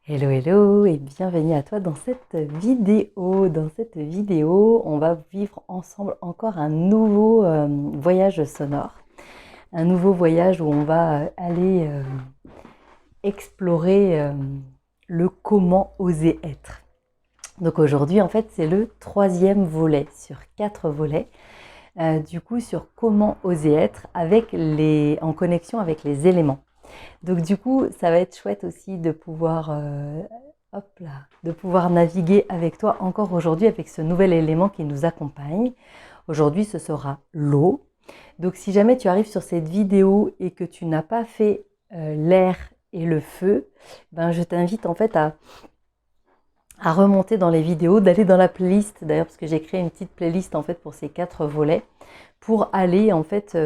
Hello, hello et bienvenue à toi dans cette vidéo. Dans cette vidéo, on va vivre ensemble encore un nouveau voyage sonore. Un nouveau voyage où on va aller explorer le comment oser être. Donc aujourd'hui, en fait, c'est le troisième volet sur 4 volets. Du coup, sur comment oser être en connexion avec les éléments. Donc du coup, ça va être chouette aussi de pouvoir, hop là, de pouvoir naviguer avec toi encore aujourd'hui avec ce nouvel élément qui nous accompagne. Aujourd'hui, ce sera l'eau. Donc si jamais tu arrives sur cette vidéo et que tu n'as pas fait l'air et le feu, ben je t'invite en fait à remonter dans les vidéos, d'aller dans la playlist d'ailleurs parce que j'ai créé une petite playlist en fait pour ces 4 volets pour aller en fait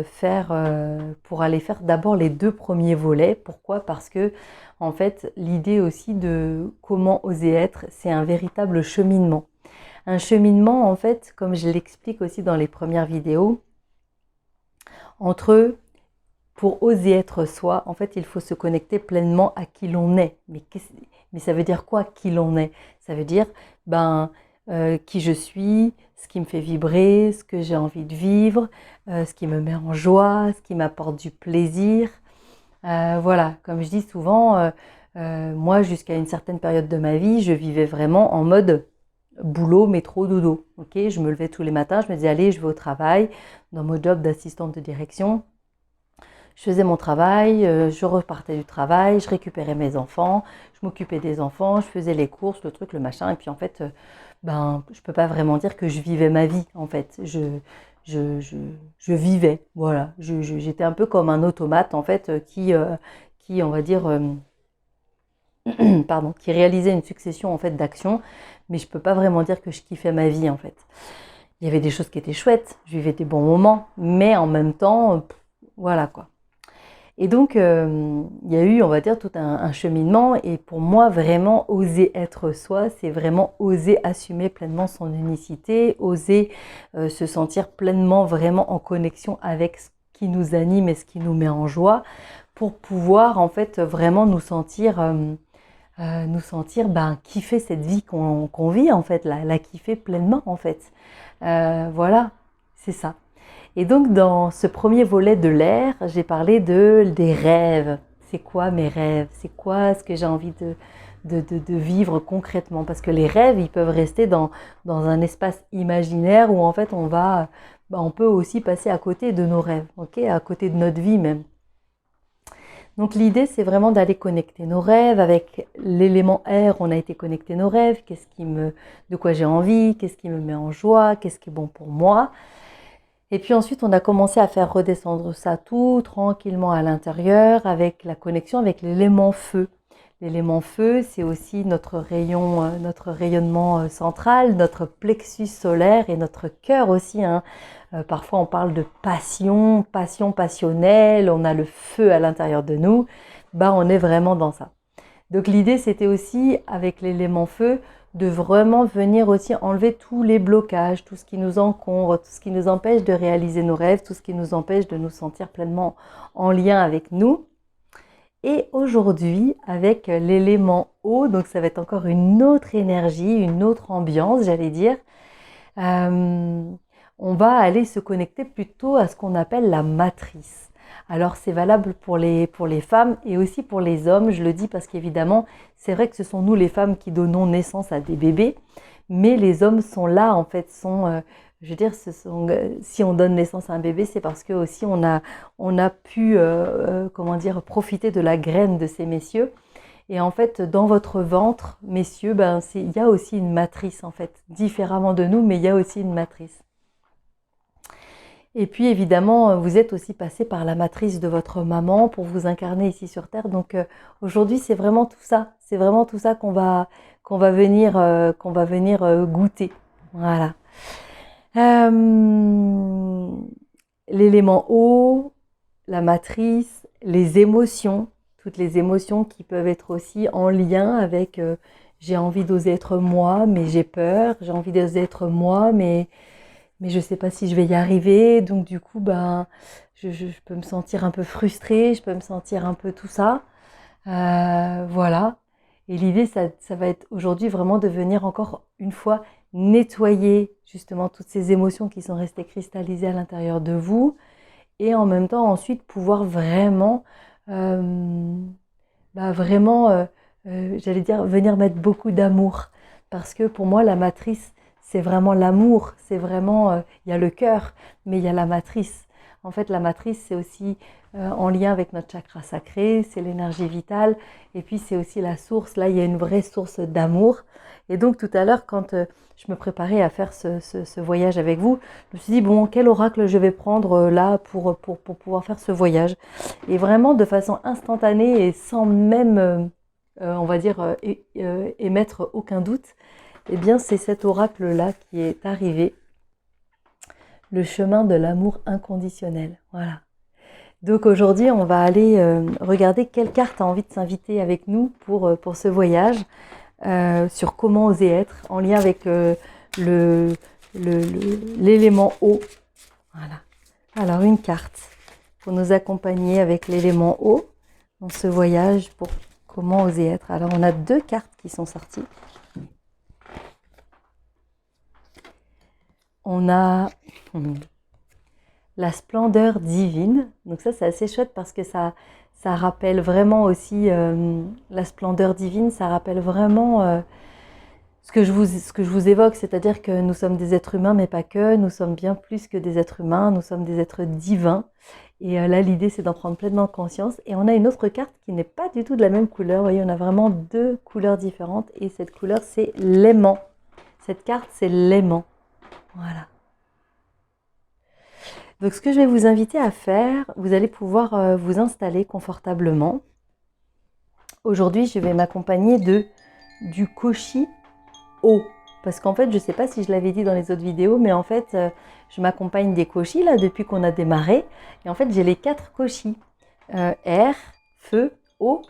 pour aller faire d'abord les 2 premiers volets. Pourquoi? Parce que en fait l'idée aussi de comment oser être, c'est un véritable cheminement. Un cheminement en fait, comme je l'explique aussi dans les premières vidéos, entre pour oser être soi, en fait, il faut se connecter pleinement à qui l'on est. Mais ça veut dire quoi, qui l'on est? Ça veut dire, qui je suis, ce qui me fait vibrer, ce que j'ai envie de vivre, ce qui me met en joie, ce qui m'apporte du plaisir. Voilà, comme je dis souvent, moi, jusqu'à une certaine période de ma vie, je vivais vraiment en mode boulot, métro, dodo. Ok, je me levais tous les matins, je me disais, allez, je vais au travail, dans mon job d'assistante de direction. Je faisais mon travail, je repartais du travail, je récupérais mes enfants, je m'occupais des enfants, je faisais les courses, le truc, le machin. Et puis en fait, je peux pas vraiment dire que je vivais ma vie. En fait, je, je, je vivais. Voilà, j'étais un peu comme un automate en fait qui on va dire, pardon, qui réalisait une succession en fait d'actions. Mais je peux pas vraiment dire que je kiffais ma vie en fait. Il y avait des choses qui étaient chouettes, je vivais des bons moments, mais en même temps, voilà quoi. Et donc, il y a eu, on va dire, tout un cheminement. Et pour moi, vraiment, oser être soi, c'est vraiment oser assumer pleinement son unicité, oser se sentir pleinement, vraiment en connexion avec ce qui nous anime et ce qui nous met en joie, pour pouvoir, en fait, vraiment nous sentir kiffer cette vie qu'on vit, en fait, la kiffer pleinement, en fait. Voilà, c'est ça. Et donc dans ce premier volet de l'air, j'ai parlé des rêves. C'est quoi mes rêves? C'est quoi ce que j'ai envie de vivre concrètement? Parce que les rêves, ils peuvent rester dans un espace imaginaire où en fait on peut aussi passer à côté de nos rêves, ok? À côté de notre vie même. Donc l'idée, c'est vraiment d'aller connecter nos rêves avec l'élément air. On a été connecter nos rêves. De quoi j'ai envie? Qu'est-ce qui me met en joie? Qu'est-ce qui est bon pour moi? Et puis ensuite, on a commencé à faire redescendre ça tout tranquillement à l'intérieur avec la connexion avec l'élément feu. L'élément feu, c'est aussi notre notre rayonnement central, notre plexus solaire et notre cœur aussi, hein. Parfois, on parle de passion, passion passionnelle, on a le feu à l'intérieur de nous. On est vraiment dans ça. Donc l'idée, c'était aussi, avec l'élément feu, de vraiment venir aussi enlever tous les blocages, tout ce qui nous encombre, tout ce qui nous empêche de réaliser nos rêves, tout ce qui nous empêche de nous sentir pleinement en lien avec nous. Et aujourd'hui, avec l'élément eau, donc ça va être encore une autre énergie, une autre ambiance, j'allais dire, euh, on va aller se connecter plutôt à ce qu'on appelle la matrice. Alors c'est valable pour les femmes et aussi pour les hommes, je le dis parce qu'évidemment, c'est vrai que ce sont nous les femmes qui donnons naissance à des bébés, mais les hommes sont là en fait, je veux dire, si on donne naissance à un bébé, c'est parce que aussi on a pu, comment dire, profiter de la graine de ces messieurs. Et en fait, dans votre ventre, messieurs, il y a aussi une matrice en fait, différemment de nous, mais il y a aussi une matrice. Et puis évidemment, vous êtes aussi passé par la matrice de votre maman pour vous incarner ici sur Terre. Donc aujourd'hui, c'est vraiment tout ça. C'est vraiment tout ça qu'on va venir goûter. Voilà. Euh, L'élément eau, la matrice, les émotions, toutes les émotions qui peuvent être aussi en lien avec j'ai envie d'oser être moi, mais j'ai peur. J'ai envie d'oser être moi, mais je sais pas si je vais y arriver. Donc du coup, je peux me sentir un peu frustrée, je peux me sentir un peu tout ça. Voilà. Et l'idée, ça va être aujourd'hui vraiment de venir encore une fois nettoyer justement toutes ces émotions qui sont restées cristallisées à l'intérieur de vous et en même temps ensuite pouvoir vraiment, euh, vraiment, j'allais dire, venir mettre beaucoup d'amour. Parce que pour moi, la matrice, c'est vraiment l'amour, c'est vraiment, il y a le cœur, mais il y a la matrice. En fait, la matrice, c'est aussi en lien avec notre chakra sacré, c'est l'énergie vitale, et puis c'est aussi la source. Là, il y a une vraie source d'amour. Et donc, tout à l'heure, quand je me préparais à faire ce voyage avec vous, je me suis dit, bon, quel oracle je vais prendre là pour pouvoir faire ce voyage. Et vraiment, de façon instantanée et sans même, on va dire, émettre aucun doute, eh bien, c'est cet oracle-là qui est arrivé, le chemin de l'amour inconditionnel. Voilà. Donc aujourd'hui, on va aller regarder quelle carte a envie de s'inviter avec nous pour ce voyage, sur comment oser être, en lien avec l'élément eau. Voilà. Alors une carte pour nous accompagner avec l'élément eau dans ce voyage pour comment oser être. Alors on a 2 cartes qui sont sorties. On a la splendeur divine. Donc ça, c'est assez chouette parce que ça rappelle vraiment aussi la splendeur divine. Ça rappelle vraiment ce que je vous évoque, c'est-à-dire que nous sommes des êtres humains, mais pas que. Nous sommes bien plus que des êtres humains. Nous sommes des êtres divins. Et là, l'idée, c'est d'en prendre pleinement conscience. Et on a une autre carte qui n'est pas du tout de la même couleur. Vous voyez, on a vraiment 2 couleurs différentes. Et cette couleur, c'est l'aimant. Cette carte, c'est l'aimant. Voilà. Donc ce que je vais vous inviter à faire, vous allez pouvoir vous installer confortablement. Aujourd'hui, je vais m'accompagner du koshi eau. Parce qu'en fait, je ne sais pas si je l'avais dit dans les autres vidéos, mais en fait, je m'accompagne des koshis là depuis qu'on a démarré. Et en fait, j'ai les 4 koshis. Air, feu, eau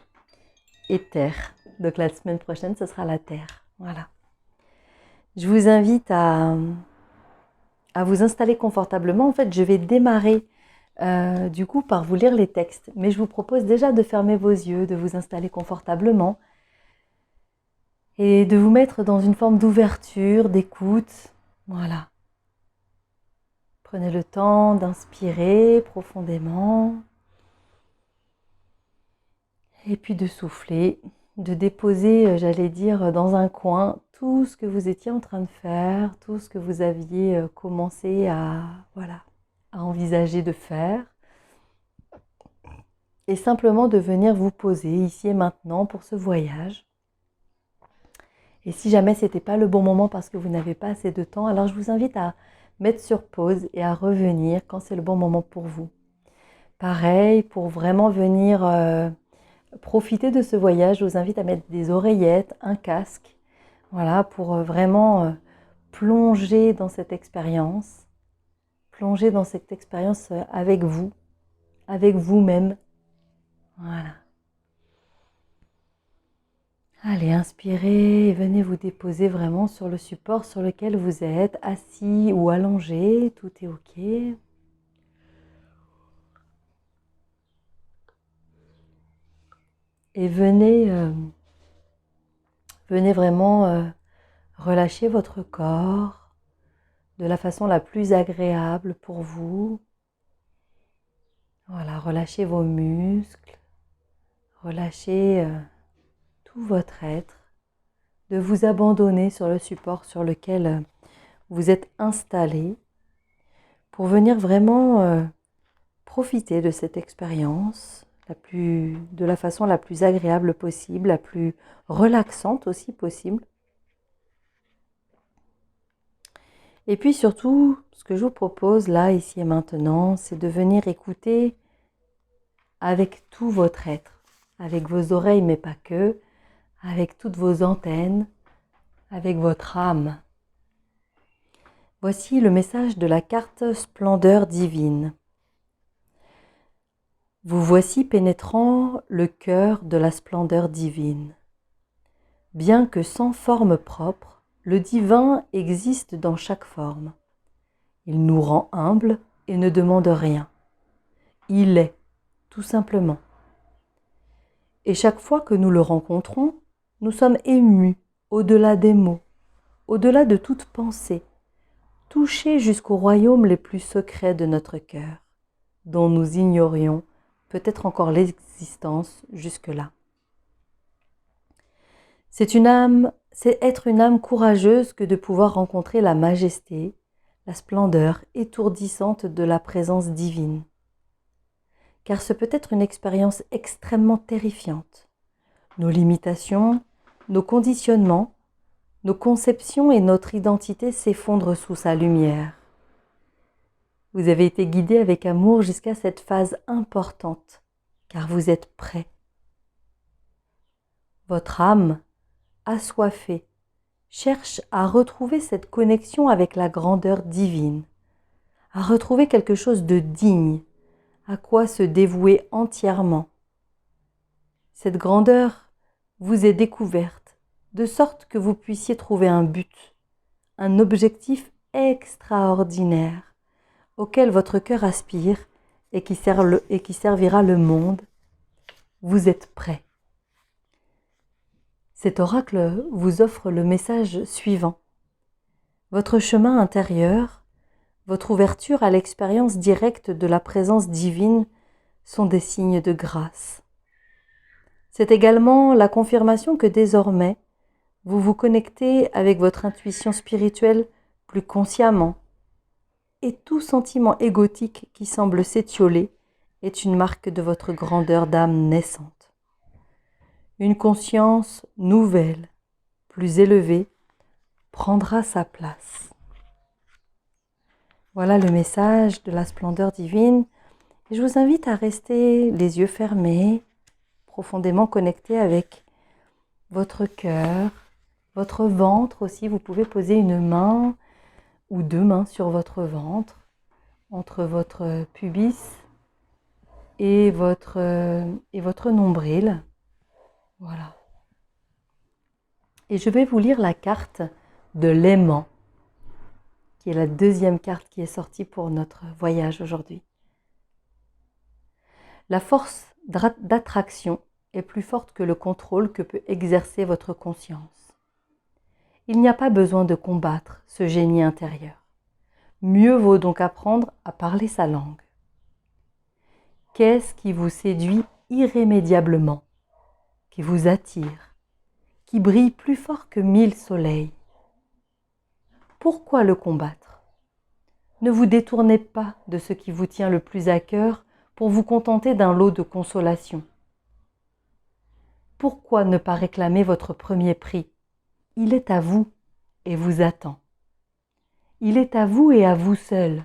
et terre. Donc la semaine prochaine, ce sera la terre. Voilà. Je vous invite à vous installer confortablement. En fait, je vais démarrer du coup par vous lire les textes. Mais je vous propose déjà de fermer vos yeux, de vous installer confortablement et de vous mettre dans une forme d'ouverture, d'écoute. Voilà. Prenez le temps d'inspirer profondément et puis de souffler, de déposer, j'allais dire, dans un coin tout ce que vous étiez en train de faire, tout ce que vous aviez commencé à envisager de faire. Et simplement de venir vous poser ici et maintenant pour ce voyage. Et si jamais ce n'était pas le bon moment parce que vous n'avez pas assez de temps, alors je vous invite à mettre sur pause et à revenir quand c'est le bon moment pour vous. Pareil, pour vraiment venir profiter de ce voyage, je vous invite à mettre des oreillettes, un casque, voilà, pour vraiment plonger dans cette expérience avec vous, avec vous-même. Voilà. Allez, inspirez et venez vous déposer vraiment sur le support sur lequel vous êtes, assis ou allongé, tout est ok. Et venez vraiment relâcher votre corps de la façon la plus agréable pour vous. Voilà, relâchez vos muscles, relâchez tout votre être, de vous abandonner sur le support sur lequel vous êtes installé pour venir vraiment profiter de cette expérience de la façon la plus agréable possible, la plus relaxante aussi possible. Et puis surtout, ce que je vous propose là, ici et maintenant, c'est de venir écouter avec tout votre être, avec vos oreilles, mais pas que, avec toutes vos antennes, avec votre âme. Voici le message de la carte Splendeur divine. Vous voici pénétrant le cœur de la splendeur divine. Bien que sans forme propre, le divin existe dans chaque forme. Il nous rend humbles et ne demande rien. Il est, tout simplement. Et chaque fois que nous le rencontrons, nous sommes émus au-delà des mots, au-delà de toute pensée, touchés jusqu'aux royaumes les plus secrets de notre cœur, dont nous ignorions peut-être encore l'existence jusque-là. C'est être une âme courageuse que de pouvoir rencontrer la majesté, la splendeur étourdissante de la présence divine. Car ce peut être une expérience extrêmement terrifiante. Nos limitations, nos conditionnements, nos conceptions et notre identité s'effondrent sous sa lumière. Vous avez été guidé avec amour jusqu'à cette phase importante, car vous êtes prêt. Votre âme, assoiffée, cherche à retrouver cette connexion avec la grandeur divine, à retrouver quelque chose de digne, à quoi se dévouer entièrement. Cette grandeur vous est découverte, de sorte que vous puissiez trouver un but, un objectif extraordinaire auquel votre cœur aspire et qui servira le monde. Vous êtes prêt. Cet oracle vous offre le message suivant. Votre chemin intérieur, votre ouverture à l'expérience directe de la présence divine sont des signes de grâce. C'est également la confirmation que désormais, vous vous connectez avec votre intuition spirituelle plus consciemment, et tout sentiment égotique qui semble s'étioler est une marque de votre grandeur d'âme naissante. Une conscience nouvelle, plus élevée, prendra sa place. Voilà le message de la splendeur divine. Et je vous invite à rester les yeux fermés, profondément connectés avec votre cœur, votre ventre aussi. Vous pouvez poser une main ou deux mains sur votre ventre, entre votre pubis et votre nombril. Voilà. Et je vais vous lire la carte de l'aimant, qui est la deuxième carte qui est sortie pour notre voyage aujourd'hui. La force d'attraction est plus forte que le contrôle que peut exercer votre conscience. Il n'y a pas besoin de combattre ce génie intérieur. Mieux vaut donc apprendre à parler sa langue. Qu'est-ce qui vous séduit irrémédiablement, qui vous attire, qui brille plus fort que 1000 soleils? Pourquoi le combattre? Ne vous détournez pas de ce qui vous tient le plus à cœur pour vous contenter d'un lot de consolation. Pourquoi ne pas réclamer votre premier prix? Il est à vous et vous attend. Il est à vous et à vous seul,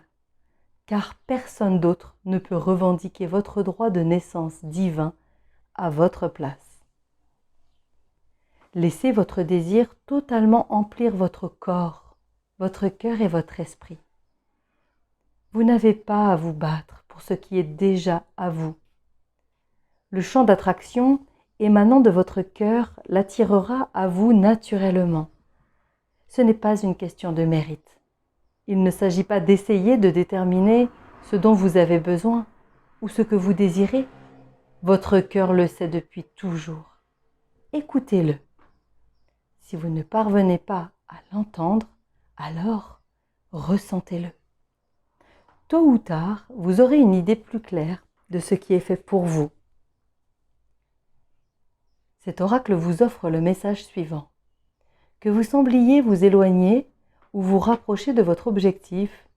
car personne d'autre ne peut revendiquer votre droit de naissance divin à votre place. Laissez votre désir totalement emplir votre corps, votre cœur et votre esprit. Vous n'avez pas à vous battre pour ce qui est déjà à vous. Le champ d'attraction émanant de votre cœur l'attirera à vous naturellement. Ce n'est pas une question de mérite. Il ne s'agit pas d'essayer de déterminer ce dont vous avez besoin ou ce que vous désirez. Votre cœur le sait depuis toujours. Écoutez-le. Si vous ne parvenez pas à l'entendre, alors ressentez-le. Tôt ou tard, vous aurez une idée plus claire de ce qui est fait pour vous. Cet oracle vous offre le message suivant. Que vous sembliez vous éloigner ou vous rapprocher de votre objectif,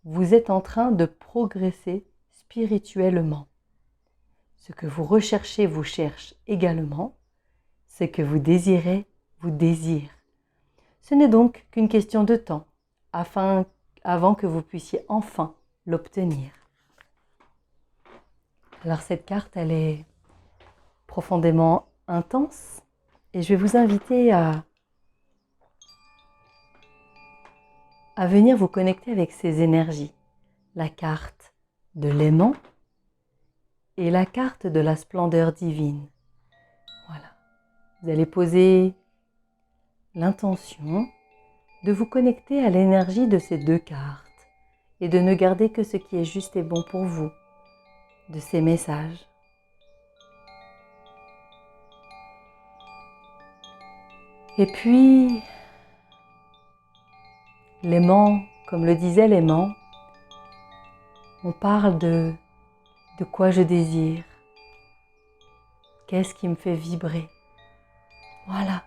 vous êtes en train de progresser spirituellement. Ce que vous recherchez vous cherche également. Ce que vous désirez vous désire. Ce n'est donc qu'une question de temps, avant que vous puissiez enfin l'obtenir. Alors cette carte, elle est profondément intense et je vais vous inviter à venir vous connecter avec ces énergies. La carte de l'aimant et la carte de la splendeur divine. Voilà. Vous allez poser l'intention de vous connecter à l'énergie de ces deux cartes et de ne garder que ce qui est juste et bon pour vous, de ces messages. Et puis, l'aimant, comme le disait l'aimant, on parle de quoi je désire, qu'est-ce qui me fait vibrer. Voilà,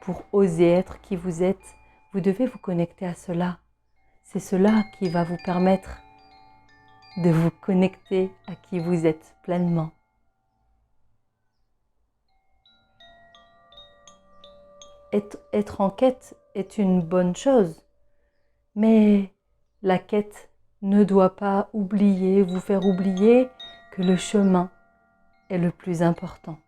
pour oser être qui vous êtes, vous devez vous connecter à cela. C'est cela qui va vous permettre de vous connecter à qui vous êtes pleinement. Être en quête est une bonne chose, mais la quête ne doit pas vous faire oublier que le chemin est le plus important.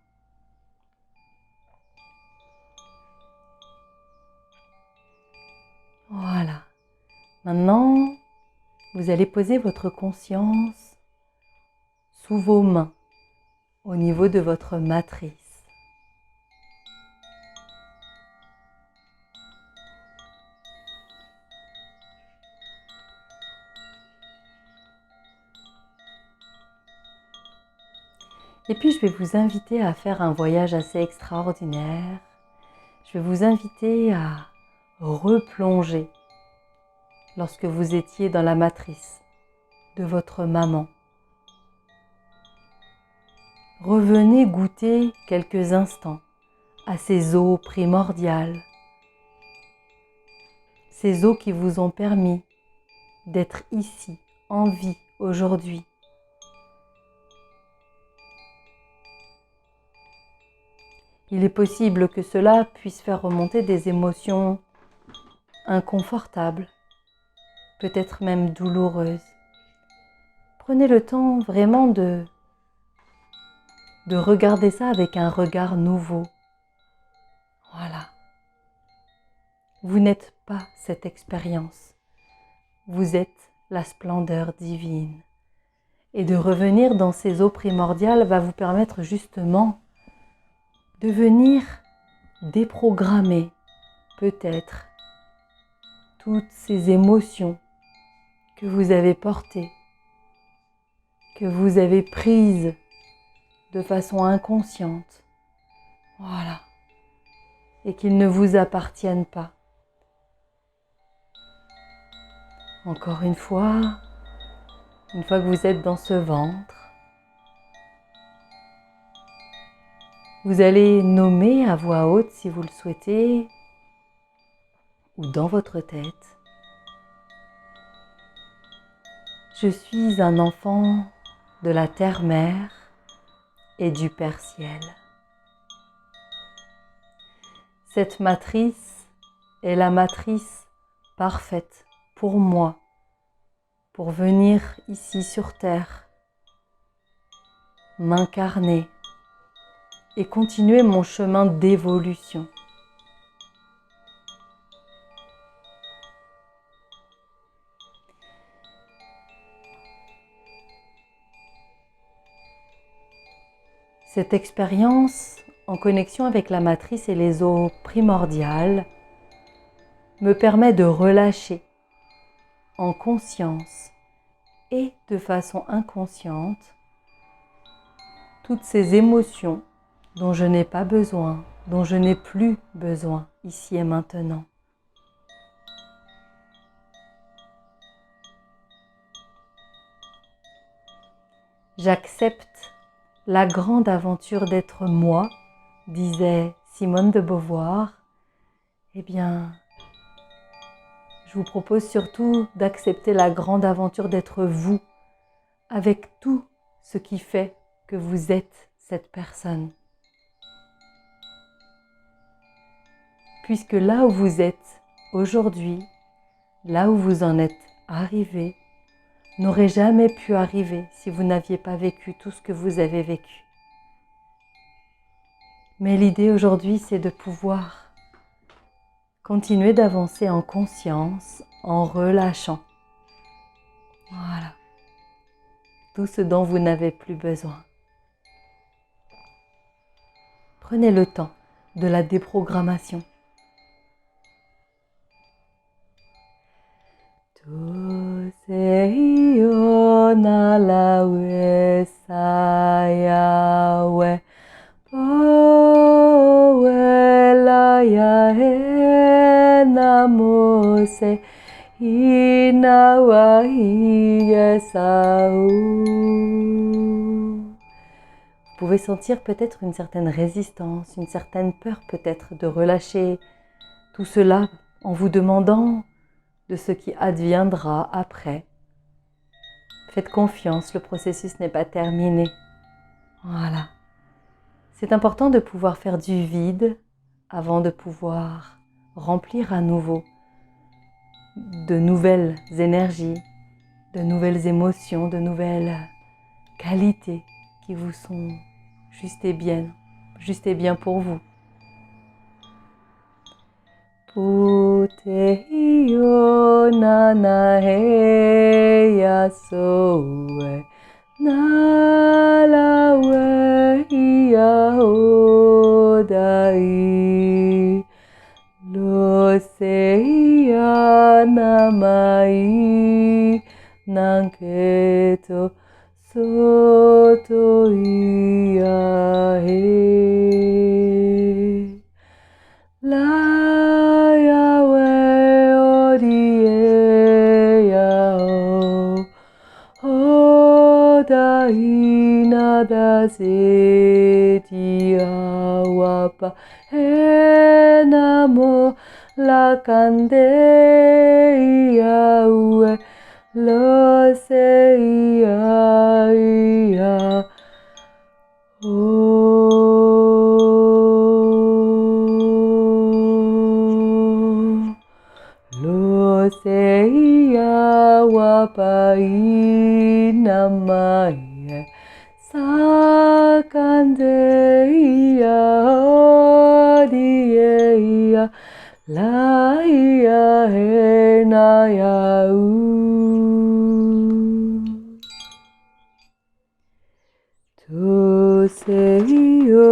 Voilà. Maintenant, vous allez poser votre conscience sous vos mains, au niveau de votre matrice. Et puis, je vais vous inviter à faire un voyage assez extraordinaire. Je vais vous inviter à replonger lorsque vous étiez dans la matrice de votre maman. Revenez goûter quelques instants à ces eaux primordiales, ces eaux qui vous ont permis d'être ici, en vie, aujourd'hui. Il est possible que cela puisse faire remonter des émotions inconfortables, peut-être même douloureuses. Prenez le temps vraiment de regarder ça avec un regard nouveau. Voilà. Vous n'êtes pas cette expérience. Vous êtes la splendeur divine. Et de revenir dans ces eaux primordiales va vous permettre justement de venir déprogrammer peut-être toutes ces émotions que vous avez portées, que vous avez prises de façon inconsciente. Voilà. Et qu'ils ne vous appartiennent pas. Encore une fois que vous êtes dans ce ventre, vous allez nommer à voix haute si vous le souhaitez, ou dans votre tête. Je suis un enfant de la terre-mère et du Père Ciel. Cette matrice est la matrice parfaite pour moi, pour venir ici sur terre, m'incarner et continuer mon chemin d'évolution. Cette expérience en connexion avec la matrice et les eaux primordiales me permet de relâcher en conscience et de façon inconsciente toutes ces émotions dont je n'ai pas besoin, dont je n'ai plus besoin ici et maintenant. J'accepte la grande aventure d'être moi, disait Simone de Beauvoir. Eh bien, je vous propose surtout d'accepter la grande aventure d'être vous, avec tout ce qui fait que vous êtes cette personne. Puisque là où vous êtes aujourd'hui, là où vous en êtes arrivé, n'aurait jamais pu arriver si vous n'aviez pas vécu tout ce que vous avez vécu. Mais l'idée aujourd'hui, c'est de pouvoir continuer d'avancer en conscience, en relâchant. Voilà. Tout ce dont vous n'avez plus besoin. Prenez le temps de la déprogrammation. Tu sei na lawe sayawe powe la se inawa hiyasau. Vous pouvez sentir peut-être une certaine résistance, une certaine peur peut-être de relâcher tout cela en vous demandant de ce qui adviendra après. Faites confiance, le processus n'est pas terminé. Voilà. C'est important de pouvoir faire du vide avant de pouvoir remplir à nouveau de nouvelles énergies, de nouvelles émotions, de nouvelles qualités qui vous sont juste et bien pour vous. Putehiyo nanaheya soe nalawe yahodai loseya namai nanketo soto iahe la Nada seti awapa enamo la candeia lo seia ia lo seia wapa inamai Sakandeia odieia laia henaya tu seio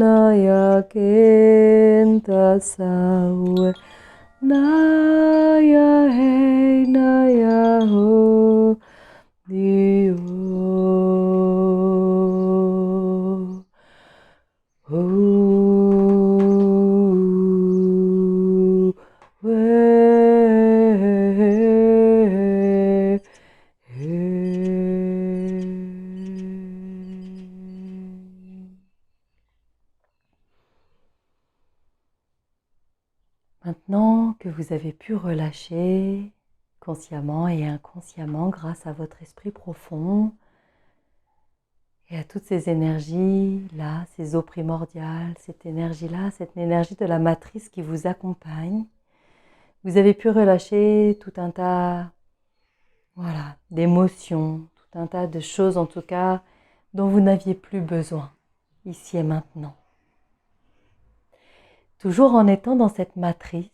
naya kenta saue naya henaya ho dio Maintenant que vous avez pu relâcher consciemment et inconsciemment grâce à votre esprit profond et à toutes ces énergies-là, ces eaux primordiales, cette énergie-là, cette énergie de la matrice qui vous accompagne, vous avez pu relâcher tout un tas d'émotions, tout un tas de choses en tout cas dont vous n'aviez plus besoin ici et maintenant. Toujours en étant dans cette matrice,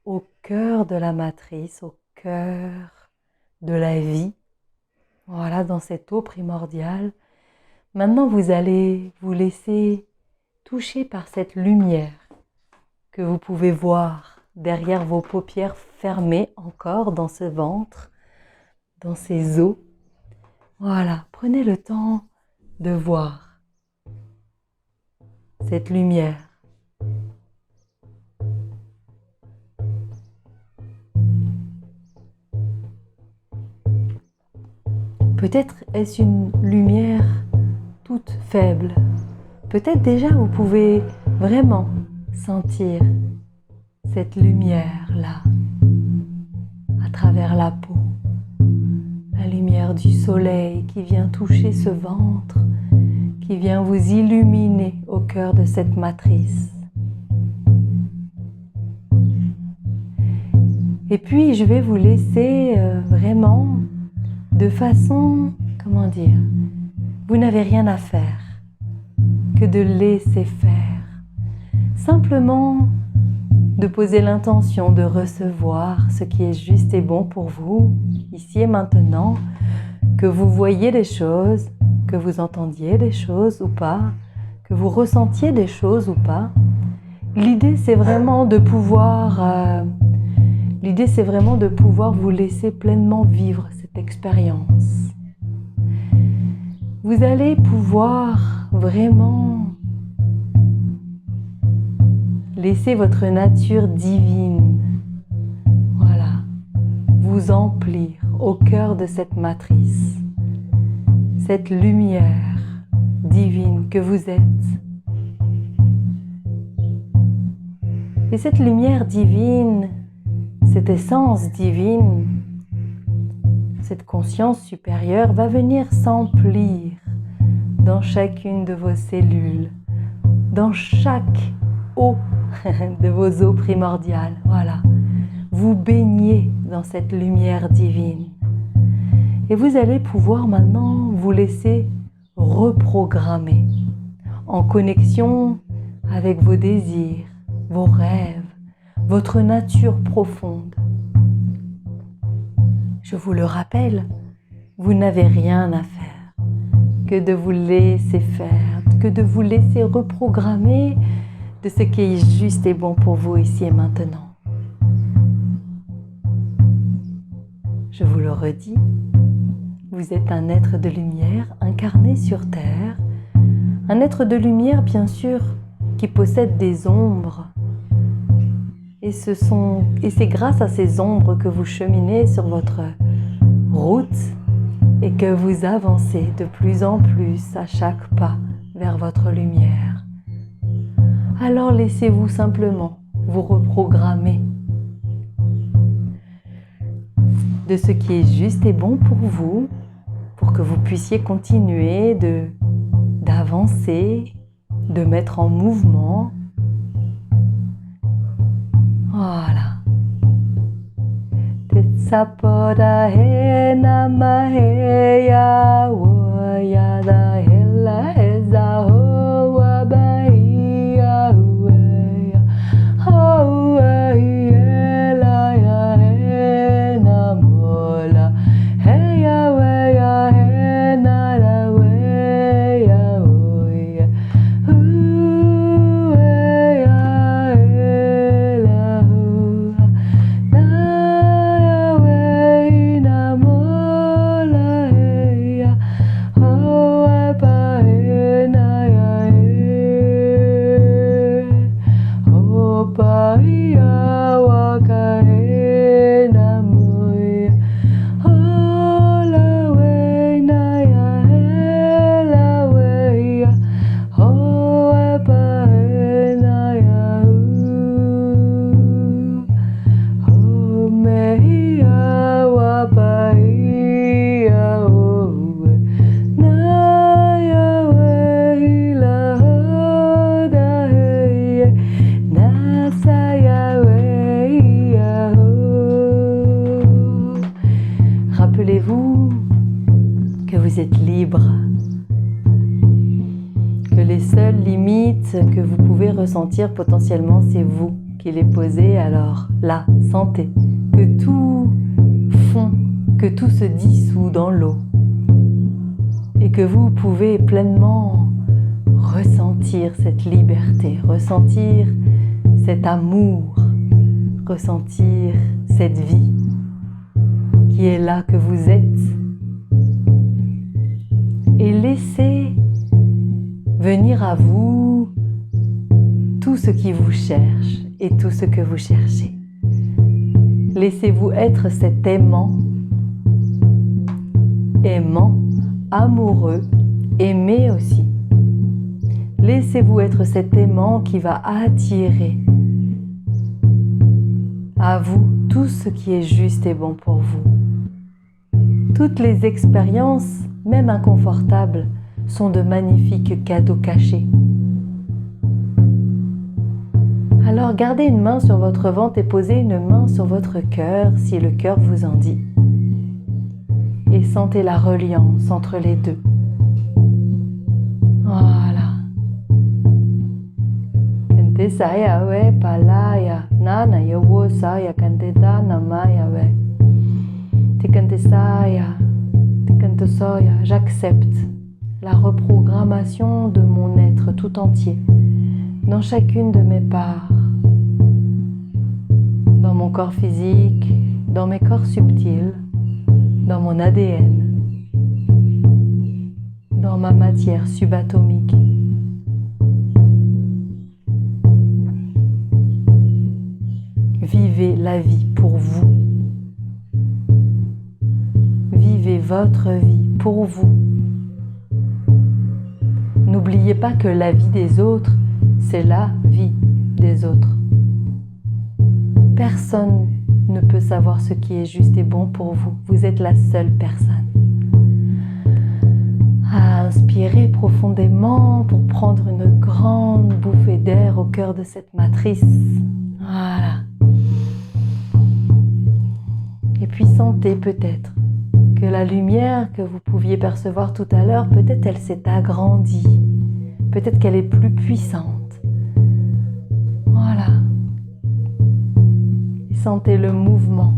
au cœur de la matrice, au cœur de la vie, voilà, dans cette eau primordiale, maintenant vous allez vous laisser toucher par cette lumière que vous pouvez voir derrière vos paupières fermées encore dans ce ventre, dans ces os. Voilà, prenez le temps de voir cette lumière. Peut-être est-ce une lumière toute faible. Peut-être déjà vous pouvez vraiment sentir cette lumière-là à travers la peau. La lumière du soleil qui vient toucher ce ventre, qui vient vous illuminer au cœur de cette matrice. Et puis je vais vous laisser vraiment de façon, vous n'avez rien à faire que de laisser faire. Simplement de poser l'intention de recevoir ce qui est juste et bon pour vous, ici et maintenant, que vous voyiez des choses, que vous entendiez des choses ou pas, que vous ressentiez des choses ou pas. L'idée c'est vraiment de pouvoir vous laisser pleinement vivre cette expérience. Vous allez pouvoir vraiment laisser votre nature divine, voilà, vous emplir au cœur de cette matrice, cette lumière divine que vous êtes. Et cette lumière divine, cette essence divine, cette conscience supérieure va venir s'emplir dans chacune de vos cellules, dans chaque eau de vos eaux primordiales. Voilà, vous baignez dans cette lumière divine. Et vous allez pouvoir maintenant vous laisser reprogrammer en connexion avec vos désirs, vos rêves, votre nature profonde. Je vous le rappelle, vous n'avez rien à faire que de vous laisser faire, que de vous laisser reprogrammer de ce qui est juste et bon pour vous ici et maintenant. Je vous le redis, vous êtes un être de lumière incarné sur Terre, un être de lumière bien sûr qui possède des ombres. Et c'est grâce à ces ombres que vous cheminez sur votre route et que vous avancez de plus en plus à chaque pas vers votre lumière. Alors laissez-vous simplement vous reprogrammer de ce qui est juste et bon pour vous, pour que vous puissiez continuer d'avancer, de mettre en mouvement. Voilà. Tetsapora he nama he ya wo ya da hela eza ho wa ba ya we ya ho ya la ya he na mola he ya we ya he na la we ya o ya Rappelez-vous que vous êtes libre, que les seules limites que vous pouvez ressentir potentiellement, c'est vous qui les posez. Alors là, sentez que tout fond, que tout se dissout dans l'eau et que vous pouvez pleinement ressentir cette liberté, ressentir cet amour, ressentir cette vie qui est là, que vous êtes, et laissez venir à vous tout ce qui vous cherche et tout ce que vous cherchez. Laissez-vous être cet aimant, amoureux, aimé aussi. Laissez-vous être cet aimant qui va attirer à vous tout ce qui est juste et bon pour vous. Toutes les expériences, même inconfortables, sont de magnifiques cadeaux cachés. Alors gardez une main sur votre ventre et posez une main sur votre cœur si le cœur vous en dit. Et sentez la reliance entre les deux. Voilà. Kente saya we palaya nana yowo saya kente dana maya we. Tikante saya, tikante soya. J'accepte la reprogrammation de mon être tout entier dans chacune de mes parts, dans mon corps physique, dans mes corps subtils, dans mon ADN, dans ma matière subatomique. Vivez la vie pour vous. votre vie, pour vous. N'oubliez pas que la vie des autres, c'est la vie des autres. Personne ne peut savoir ce qui est juste et bon pour vous. Vous êtes la seule personne. Inspirez profondément pour prendre une grande bouffée d'air au cœur de cette matrice. Voilà. Et puis sentez peut-être que la lumière que vous pouviez percevoir tout à l'heure, peut-être elle s'est agrandie. Peut-être qu'elle est plus puissante. Voilà. Et sentez le mouvement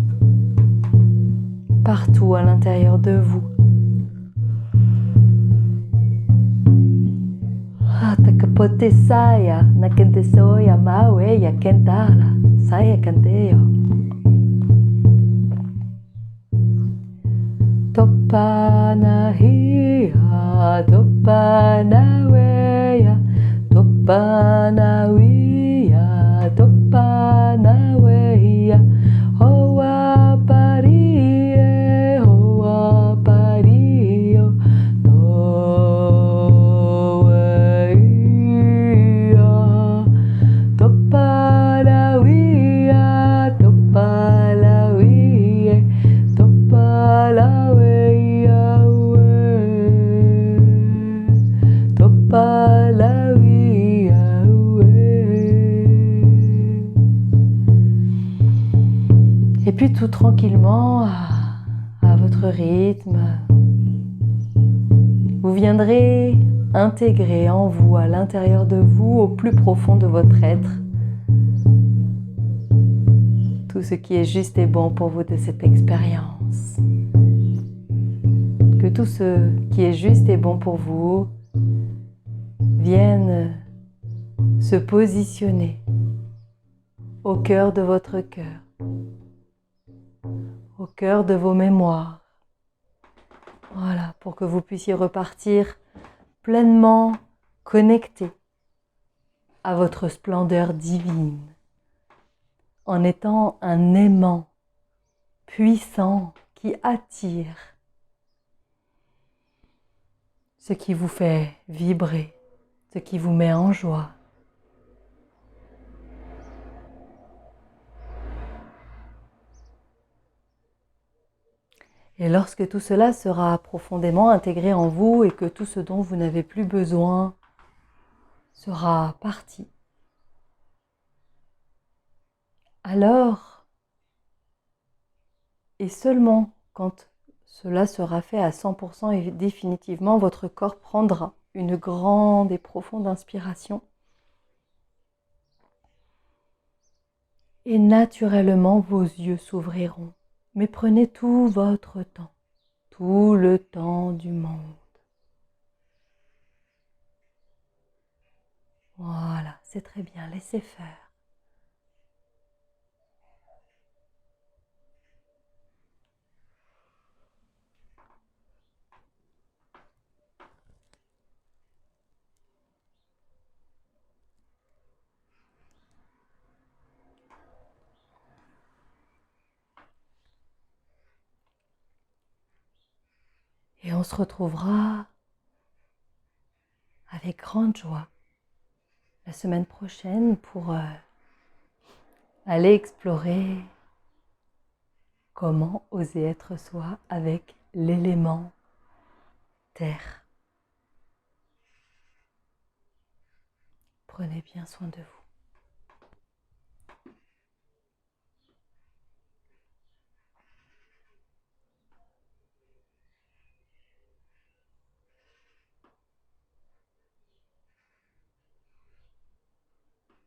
partout à l'intérieur de vous. Takapote saya, nakente soya mawe ya kentala, saya kanteyo. Topanahia, topanaweya, topanawiya, topanaweya. Hoa parie, hoa pario, noweya. Topalawiya, topalawiye, topalawiya, topalawiya. Et puis tout tranquillement, à votre rythme, vous viendrez intégrer en vous, à l'intérieur de vous, au plus profond de votre être, tout ce qui est juste et bon pour vous de cette expérience. Que tout ce qui est juste et bon pour vous vienne se positionner au cœur de votre cœur, au cœur de vos mémoires. Voilà, pour que vous puissiez repartir pleinement connecté à votre splendeur divine, en étant un aimant puissant qui attire ce qui vous fait vibrer, ce qui vous met en joie. Et lorsque tout cela sera profondément intégré en vous et que tout ce dont vous n'avez plus besoin sera parti, alors, et seulement quand cela sera fait à 100% et définitivement, votre corps prendra une grande et profonde inspiration. Et naturellement, vos yeux s'ouvriront. Mais prenez tout votre temps, tout le temps du monde. Voilà, c'est très bien, laissez faire. Et on se retrouvera avec grande joie la semaine prochaine pour aller explorer comment oser être soi avec l'élément terre. Prenez bien soin de vous.